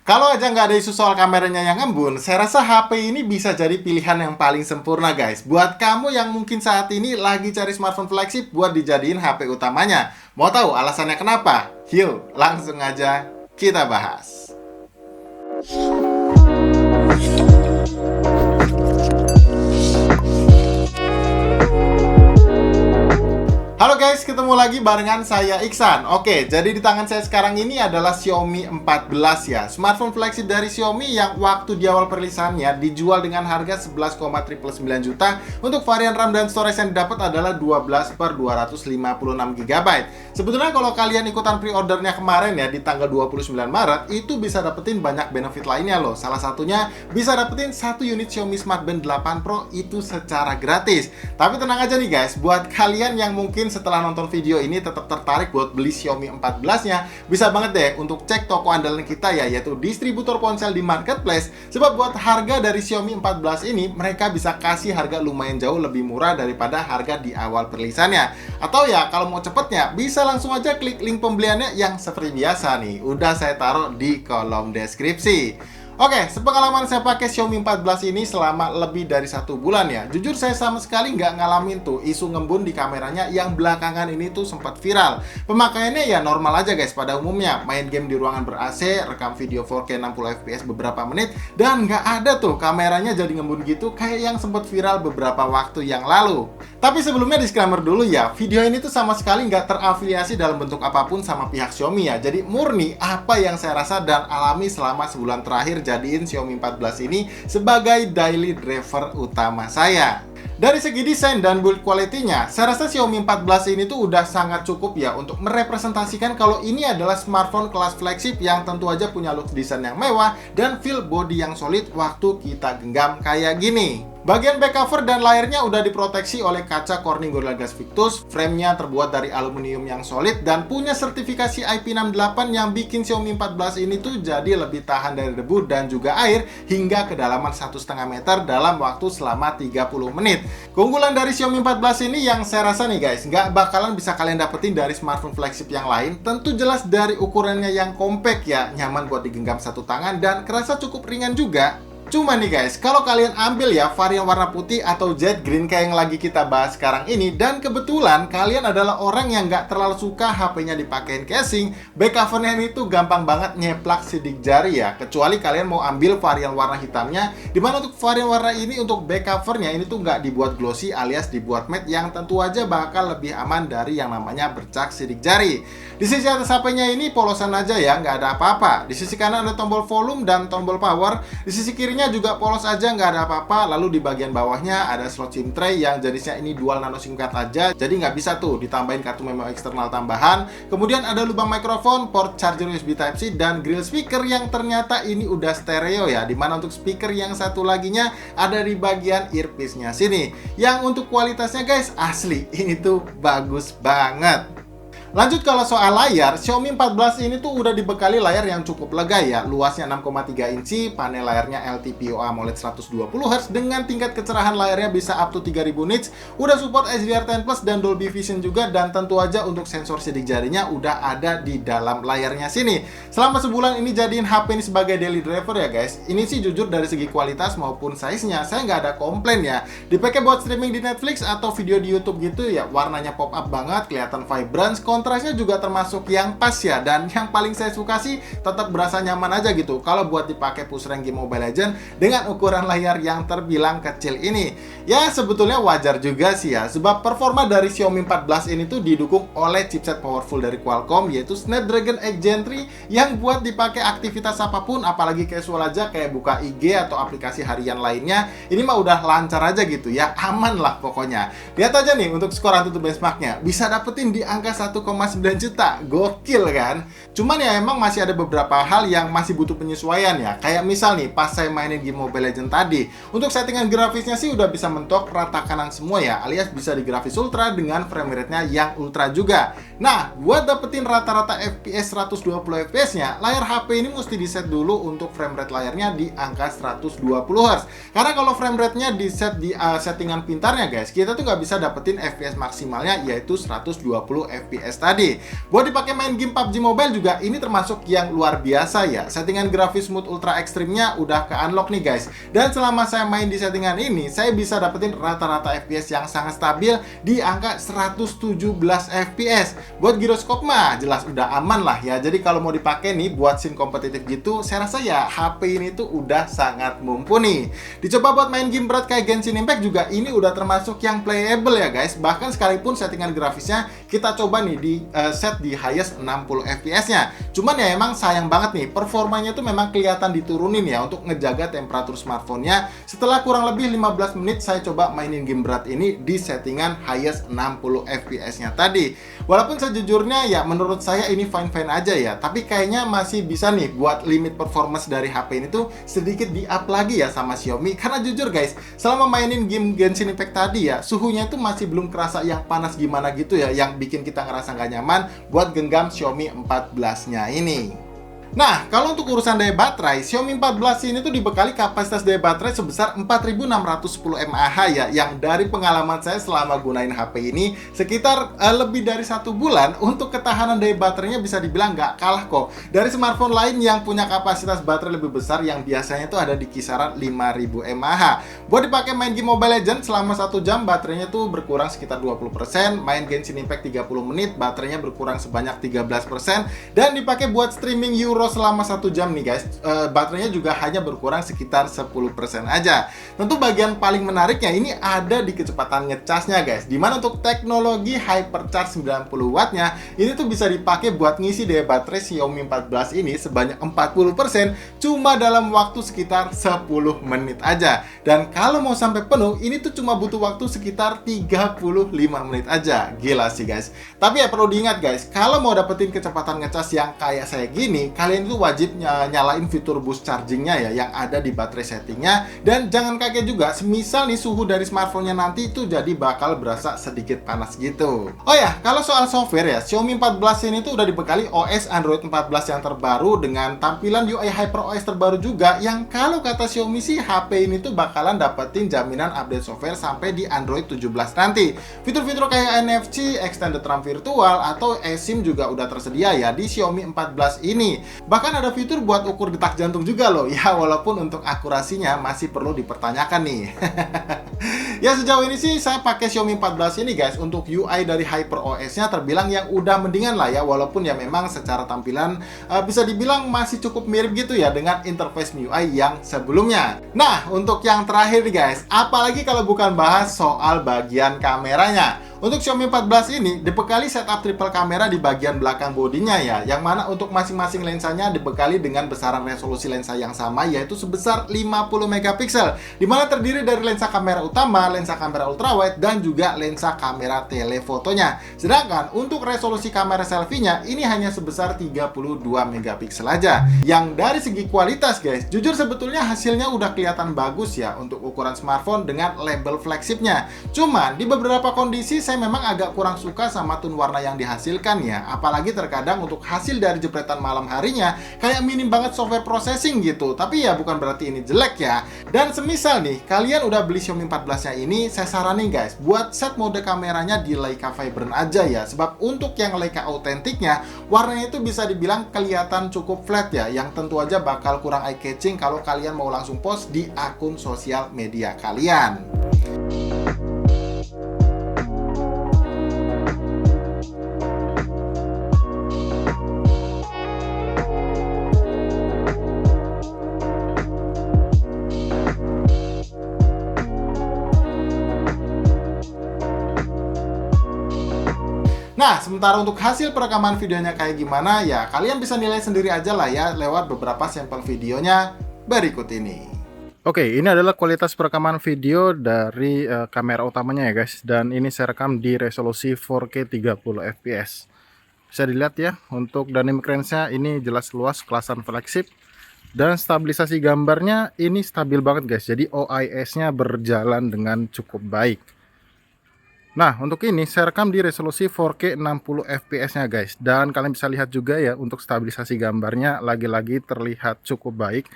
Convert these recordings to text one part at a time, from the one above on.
Kalau aja nggak ada isu soal kameranya yang embun, saya rasa HP ini bisa jadi pilihan yang paling sempurna guys. Buat kamu yang mungkin saat ini lagi cari smartphone flagship buat dijadiin HP utamanya. Mau tahu alasannya kenapa? Yuk, langsung aja kita bahas. Halo guys, ketemu lagi barengan saya Iksan. Oke, jadi di tangan saya sekarang ini adalah Xiaomi 14 ya. Smartphone flagship dari Xiaomi yang waktu di awal perilisannya dijual dengan harga 11,999 juta. Untuk varian RAM dan storage yang didapat adalah 12 per 256 GB. Sebetulnya kalau kalian ikutan pre-ordernya kemarin ya di tanggal 29 Maret, itu bisa dapetin banyak benefit lainnya loh. Salah satunya bisa dapetin 1 unit Xiaomi Smart Band 8 Pro itu secara gratis. Tapi tenang aja nih guys, buat kalian yang mungkin setelah nonton video ini tetap tertarik buat beli Xiaomi 14-nya, bisa banget deh untuk cek toko andalan kita ya, yaitu distributor ponsel di marketplace. Sebab buat harga dari Xiaomi 14 ini, mereka bisa kasih harga lumayan jauh lebih murah daripada harga di awal perilisannya. Atau ya, kalau mau cepetnya, bisa langsung aja klik link pembeliannya yang seperti biasa nih. Udah saya taruh di kolom deskripsi. Oke, sepengalaman saya pakai Xiaomi 14 ini selama lebih dari 1 bulan ya. Jujur saya sama sekali nggak ngalamin tuh isu ngembun di kameranya yang belakangan ini tuh sempat viral. Pemakaiannya ya normal aja guys pada umumnya. Main game di ruangan ber-AC, rekam video 4K 60 fps beberapa menit, dan nggak ada tuh kameranya jadi ngembun gitu kayak yang sempat viral beberapa waktu yang lalu. Tapi sebelumnya disclaimer dulu ya, video ini tuh sama sekali nggak terafiliasi dalam bentuk apapun sama pihak Xiaomi ya. Jadi murni apa yang saya rasa dan alami selama sebulan terakhir jadiin Xiaomi 14 ini sebagai daily driver utama saya. Dari segi desain dan build quality-nya, saya rasa Xiaomi 14 ini tuh udah sangat cukup ya untuk merepresentasikan kalau ini adalah smartphone kelas flagship yang tentu aja punya look desain yang mewah dan feel body yang solid waktu kita genggam kayak gini. Bagian back cover dan layarnya udah diproteksi oleh kaca Corning Gorilla Glass Victus. Frame-nya terbuat dari aluminium yang solid dan punya sertifikasi IP68 yang bikin Xiaomi 14 ini tuh jadi lebih tahan dari debu dan juga air hingga kedalaman 1,5 meter dalam waktu selama 30 menit. Keunggulan dari Xiaomi 14 ini yang saya rasa nih guys, nggak bakalan bisa kalian dapetin dari smartphone flagship yang lain. Tentu jelas dari ukurannya yang compact ya, nyaman buat digenggam satu tangan dan kerasa cukup ringan juga. Cuma nih guys, kalau kalian ambil ya varian warna putih atau jet green kayak yang lagi kita bahas sekarang ini, dan kebetulan kalian adalah orang yang nggak terlalu suka HP-nya dipakein casing, back covernya ini tuh gampang banget nyeplak sidik jari ya. Kecuali kalian mau ambil varian warna hitamnya, dimana untuk varian warna ini untuk back covernya ini tuh nggak dibuat glossy alias dibuat matte yang tentu aja bakal lebih aman dari yang namanya bercak sidik jari. Di sisi atas HP-nya ini polosan aja ya, nggak ada apa-apa. Di sisi kanan ada tombol volume dan tombol power. Di sisi kirinya juga polos aja, nggak ada apa-apa. Lalu di bagian bawahnya ada slot SIM tray yang jenisnya ini dual nano SIM card aja, jadi nggak bisa tuh ditambahin kartu memo eksternal tambahan. Kemudian ada lubang mikrofon, port charger USB Type-C, dan grill speaker yang ternyata ini udah stereo ya, dimana untuk speaker yang satu laginya ada di bagian earpiece-nya sini. Yang untuk kualitasnya guys, asli ini tuh bagus banget. Lanjut kalau soal layar, Xiaomi 14 ini tuh udah dibekali layar yang cukup lega ya. Luasnya 6,3 inci, panel layarnya LTPO AMOLED 120Hz dengan tingkat kecerahan layarnya bisa up to 3000 nits. Udah support HDR10 Plus dan Dolby Vision juga, dan tentu aja untuk sensor sidik jarinya udah ada di dalam layarnya sini. Selama sebulan ini jadiin HP ini sebagai daily driver ya guys. Ini sih jujur dari segi kualitas maupun size-nya saya nggak ada komplain ya. Dipakai buat streaming di Netflix atau video di YouTube gitu ya, warnanya pop up banget, kelihatan vibrant. Kontrasnya juga termasuk yang pas ya, dan yang paling saya suka sih tetap berasa nyaman aja gitu kalau buat dipakai push rank game Mobile Legends dengan ukuran layar yang terbilang kecil ini. Ya sebetulnya wajar juga sih ya, sebab performa dari Xiaomi 14 ini tuh didukung oleh chipset powerful dari Qualcomm, yaitu Snapdragon 8 Gen 3 yang buat dipakai aktivitas apapun, apalagi casual aja kayak buka IG atau aplikasi harian lainnya. Ini mah udah lancar aja gitu ya, aman lah pokoknya. Lihat aja nih untuk skor Antutu benchmarknya, bisa dapetin di angka 1,9 juta, gokil kan? Cuman ya emang masih ada beberapa hal yang masih butuh penyesuaian ya. Kayak misal nih pas saya mainin game Mobile Legends tadi, untuk settingan grafisnya sih udah bisa mentok rata kanan semua ya, alias bisa di grafis ultra dengan frame rate-nya yang ultra juga. Nah, buat dapetin rata-rata FPS 120 fps-nya, layar HP ini mesti di set dulu untuk frame rate layarnya di angka 120Hz. Karena kalau frame rate-nya di set di settingan pintarnya guys, kita tuh nggak bisa dapetin FPS maksimalnya yaitu 120 fps FPS tadi. Buat dipakai main game PUBG Mobile juga ini termasuk yang luar biasa ya. Settingan grafis mood ultra ekstrimnya udah ke unlock nih guys. Dan selama saya main di settingan ini, saya bisa dapetin rata-rata FPS yang sangat stabil di angka 117 FPS. Buat giroskop mah jelas udah aman lah ya. Jadi kalau mau dipakai nih buat scene kompetitif gitu, saya rasa ya HP ini tuh udah sangat mumpuni. Dicoba buat main game berat kayak Genshin Impact juga ini udah termasuk yang playable ya guys. Bahkan sekalipun settingan grafisnya kita coba nih di set di highest 60 FPS-nya. Cuman ya emang sayang banget nih, performanya tuh memang kelihatan diturunin ya untuk ngejaga temperatur smartphone-nya. Setelah kurang lebih 15 menit saya coba mainin game berat ini di settingan highest 60 FPS-nya tadi. Walaupun sejujurnya ya menurut saya ini fine-fine aja ya, tapi kayaknya masih bisa nih buat limit performance dari HP ini tuh sedikit di-up lagi ya sama Xiaomi. Karena jujur guys, selama mainin game Genshin Impact tadi ya, suhunya itu masih belum kerasa yang panas gimana gitu ya, yang bikin kita ngerasa nggak nyaman buat genggam Xiaomi 14-nya ini. Nah, kalau untuk urusan daya baterai, Xiaomi 14 ini tuh dibekali kapasitas daya baterai sebesar 4610 mAh ya, yang dari pengalaman saya selama gunain HP ini sekitar lebih dari 1 bulan, untuk ketahanan daya baterainya bisa dibilang nggak kalah kok dari smartphone lain yang punya kapasitas baterai lebih besar yang biasanya tuh ada di kisaran 5000 mAh. Buat dipakai main game Mobile Legends selama 1 jam, baterainya tuh berkurang sekitar 20%, main Genshin Impact 30 menit, baterainya berkurang sebanyak 13%, dan dipakai buat streaming Euro selama 1 jam nih guys, baterainya juga hanya berkurang sekitar 10% aja. Tentu bagian paling menariknya ini ada di kecepatan ngecasnya guys, dimana untuk teknologi Hypercharge 90 wattnya ini tuh bisa dipakai buat ngisi daya baterai Xiaomi 14 ini sebanyak 40% cuma dalam waktu sekitar 10 menit aja. Dan kalau mau sampai penuh ini tuh cuma butuh waktu sekitar 35 menit aja. Gila sih guys. Tapi ya perlu diingat guys, kalau mau dapetin kecepatan ngecas yang kayak saya gini, kalian itu wajib nyalain fitur boost chargingnya ya yang ada di baterai settingnya. Dan jangan kaget juga, semisal nih suhu dari smartphone-nya nanti itu jadi bakal berasa sedikit panas gitu. Oh ya, kalau soal software ya, Xiaomi 14 ini tuh udah dibekali OS Android 14 yang terbaru dengan tampilan UI HyperOS terbaru juga, yang kalau kata Xiaomi sih HP ini tuh bakalan dapetin jaminan update software sampai di Android 17 nanti. Fitur-fitur kayak NFC, extended RAM virtual, atau eSIM juga udah tersedia ya di Xiaomi 14 ini. Bahkan ada fitur buat ukur detak jantung juga loh. Ya walaupun untuk akurasinya masih perlu dipertanyakan nih. Ya sejauh ini sih saya pakai Xiaomi 14 ini guys, untuk UI dari HyperOS-nya terbilang yang udah mendingan lah ya, walaupun ya memang secara tampilan bisa dibilang masih cukup mirip gitu ya dengan interface MIUI yang sebelumnya. Nah, untuk yang terakhir nih guys, apalagi kalau bukan bahas soal bagian kameranya. Untuk Xiaomi 14 ini dibekali setup triple kamera di bagian belakang bodinya ya, yang mana untuk masing-masing lensanya dibekali dengan besaran resolusi lensa yang sama, yaitu sebesar 50 megapiksel, dimana terdiri dari lensa kamera utama, lensa kamera ultrawide, dan juga lensa kamera telefotonya. Sedangkan untuk resolusi kamera selfie-nya ini hanya sebesar 32 megapiksel aja. Yang dari segi kualitas guys, jujur sebetulnya hasilnya udah kelihatan bagus ya untuk ukuran smartphone dengan label flagshipnya. Cuman di beberapa kondisi saya memang agak kurang suka sama tone warna yang dihasilkan ya. Apalagi terkadang untuk hasil dari jepretan malam harinya kayak minim banget software processing gitu. Tapi ya bukan berarti ini jelek ya. Dan semisal nih kalian udah beli Xiaomi 14 nya ini, saya saranin guys buat set mode kameranya di Leica Vibrant aja ya. Sebab untuk yang Leica autentiknya warnanya itu bisa dibilang kelihatan cukup flat ya, yang tentu aja bakal kurang eye catching kalau kalian mau langsung post di akun sosial media kalian. Nah, sementara untuk hasil perekaman videonya kayak gimana ya, kalian bisa nilai sendiri aja lah ya lewat beberapa sampel videonya berikut ini. Oke, ini adalah kualitas perekaman video dari kamera utamanya ya guys, dan ini saya rekam di resolusi 4K 30 fps. Bisa dilihat ya, untuk dynamic range-nya ini jelas luas, kelasan flagship, dan stabilisasi gambarnya ini stabil banget guys, jadi OIS-nya berjalan dengan cukup baik. Nah, untuk ini saya rekam di resolusi 4K 60 fps nya guys, dan kalian bisa lihat juga ya untuk stabilisasi gambarnya lagi-lagi terlihat cukup baik,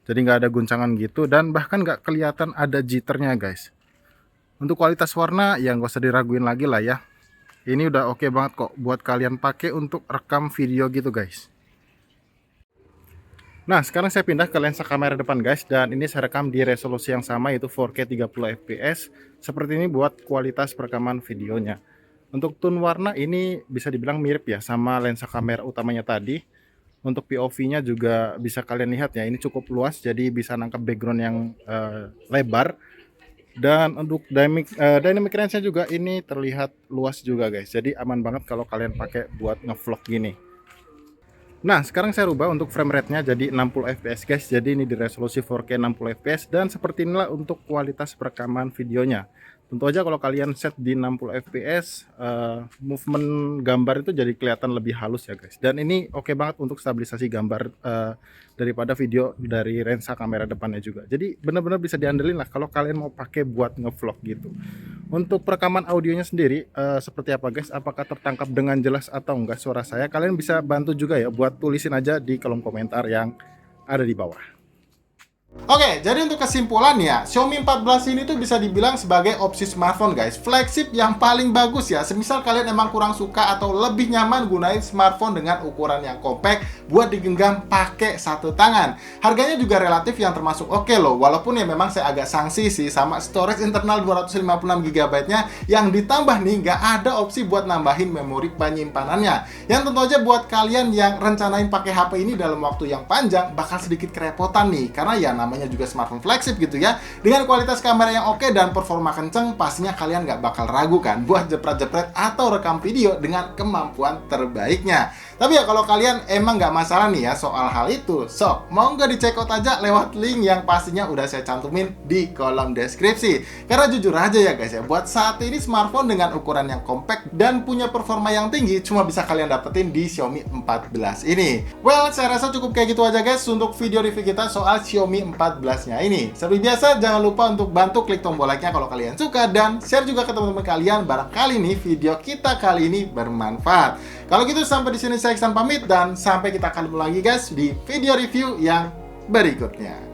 jadi nggak ada guncangan gitu, dan bahkan nggak kelihatan ada jitternya guys. Untuk kualitas warna yang nggak usah diraguin lagi lah ya, Ini udah oke banget kok buat kalian pakai untuk rekam video gitu guys. Nah, sekarang saya pindah ke lensa kamera depan guys, dan ini saya rekam di resolusi yang sama, yaitu 4K 30 fps. Seperti ini buat kualitas perekaman videonya. Untuk tone warna ini bisa dibilang mirip ya sama lensa kamera utamanya tadi. Untuk POV-nya juga bisa kalian lihat ya, ini cukup luas, jadi bisa nangkep background yang lebar. Dan untuk dynamic range-nya juga ini terlihat luas juga guys, jadi aman banget kalau kalian pakai buat ngevlog gini. Nah, sekarang saya rubah untuk frame rate-nya jadi 60 fps guys. Jadi ini di resolusi 4K 60 fps, dan seperti inilah untuk kualitas perekaman videonya. Tentu aja kalau kalian set di 60 fps, movement gambar itu jadi kelihatan lebih halus ya guys. Dan ini oke banget untuk stabilisasi gambar daripada video dari lensa kamera depannya juga. Jadi benar-benar bisa diandelin lah kalau kalian mau pakai buat ngevlog gitu. Untuk perekaman audionya sendiri seperti apa guys? Apakah tertangkap dengan jelas atau enggak suara saya? Kalian bisa bantu juga ya buat tulisin aja di kolom komentar yang ada di bawah. Oke, jadi untuk kesimpulannya, Xiaomi 14 ini tuh bisa dibilang sebagai opsi smartphone guys, flagship yang paling bagus ya. Semisal kalian emang kurang suka atau lebih nyaman gunain smartphone dengan ukuran yang compact buat digenggam pakai satu tangan. Harganya juga relatif yang termasuk oke loh, walaupun ya memang saya agak sanksi sih sama storage internal 256GB-nya yang ditambah nih nggak ada opsi buat nambahin memori penyimpanannya. Yang tentu aja buat kalian yang rencanain pakai HP ini dalam waktu yang panjang bakal sedikit kerepotan nih, karena ya namanya juga smartphone flagship gitu ya. Dengan kualitas kamera yang oke dan performa kenceng, pastinya kalian nggak bakal ragu kan buat jepret-jepret atau rekam video dengan kemampuan terbaiknya. Tapi ya kalau kalian emang nggak masalah nih ya soal hal itu, sok mau nggak dicek out aja lewat link yang pastinya udah saya cantumin di kolom deskripsi. Karena jujur aja ya guys ya, buat saat ini smartphone dengan ukuran yang compact dan punya performa yang tinggi cuma bisa kalian dapetin di Xiaomi 14 ini. Well, saya rasa cukup kayak gitu aja guys untuk video review kita soal Xiaomi 14-nya ini. Seperti biasa, jangan lupa untuk bantu klik tombol like-nya kalau kalian suka, dan share juga ke teman-teman kalian barangkali nih video kita kali ini bermanfaat. Kalau gitu sampai di sini saya Iksan pamit, dan sampai kita ketemu lagi guys di video review yang berikutnya.